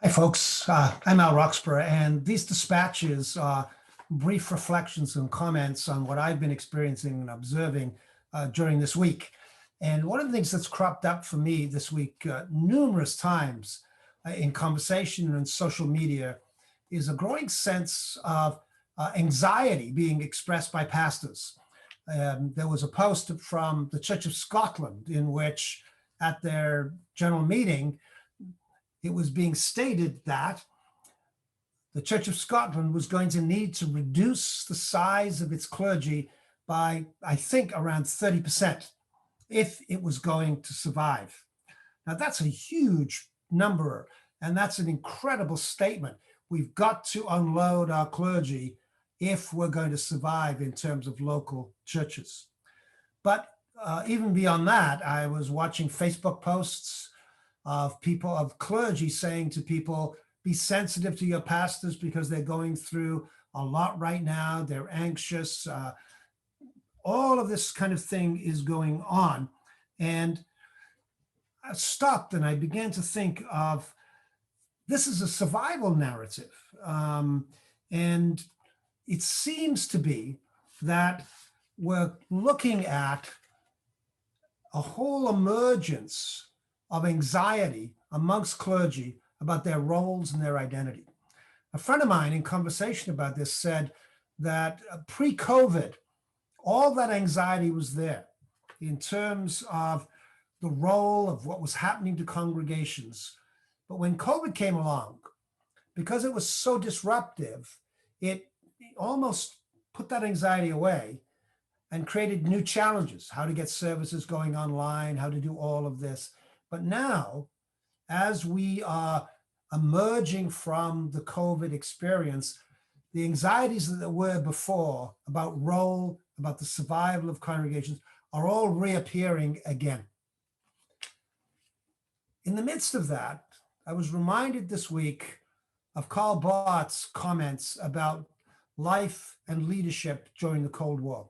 Hi, folks. I'm Al Roxburgh, and these dispatches are brief reflections and comments on what I've been experiencing and observing during this week. And one of the things that's cropped up for me this week numerous times in conversation and social media is a growing sense of anxiety being expressed by pastors. There was a post from the Church of Scotland in which, at their general meeting, it was being stated that the Church of Scotland was going to need to reduce the size of its clergy by, I think, around 30% if it was going to survive. Now, that's a huge number, and that's an incredible statement. We've got to unload our clergy if we're going to survive in terms of local churches. But even beyond that, I was watching Facebook posts of clergy saying to people, be sensitive to your pastors because they're going through a lot right now. They're anxious. All of this kind of thing is going on. And I stopped and I began to think of, this is a survival narrative. And it seems to be that we're looking at a whole emergence of anxiety amongst clergy about their roles and their identity. A friend of mine in conversation about this said that pre-COVID, all that anxiety was there in terms of the role of what was happening to congregations. But when COVID came along, because it was so disruptive, it almost put that anxiety away and created new challenges, how to get services going online, how to do all of this. But now, as we are emerging from the COVID experience, the anxieties that there were before about role, about the survival of congregations are all reappearing again. In the midst of that, I was reminded this week of Karl Barth's comments about life and leadership during the Cold War.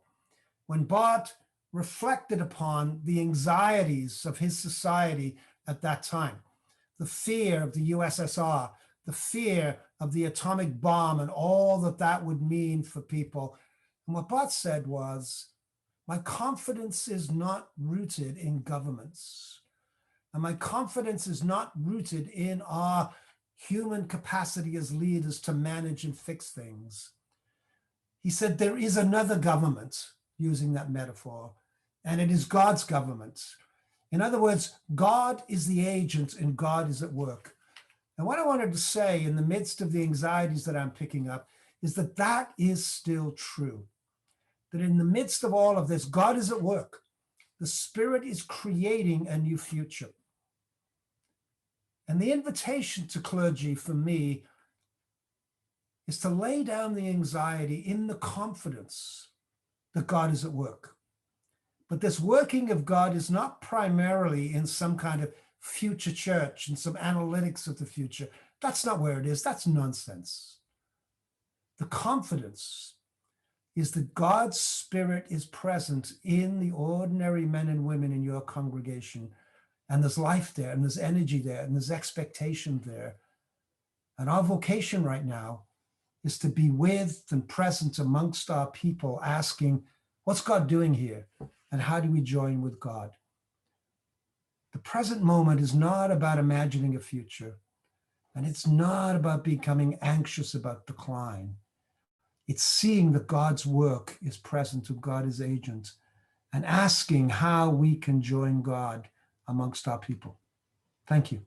When Barth reflected upon the anxieties of his society at that time, the fear of the USSR, the fear of the atomic bomb and all that that would mean for people. And what Barth said was, my confidence is not rooted in governments. And my confidence is not rooted in our human capacity as leaders to manage and fix things. He said, there is another government, using that metaphor, and it is God's government. In other words, God is the agent and God is at work. And what I wanted to say in the midst of the anxieties that I'm picking up is that that is still true. That in the midst of all of this, God is at work. The Spirit is creating a new future. And the invitation to clergy for me is to lay down the anxiety in the confidence that God is at work. But this working of God is not primarily in some kind of future church and some analytics of the future. That's not where it is. That's nonsense. The confidence is that God's Spirit is present in the ordinary men and women in your congregation. And there's life there, and there's energy there, and there's expectation there. And our vocation right now is to be with and present amongst our people, asking, what's God doing here? And how do we join with God? The present moment is not about imagining a future, and it's not about becoming anxious about decline. It's seeing that God's work is present, that God is agent, and asking how we can join God amongst our people. Thank you.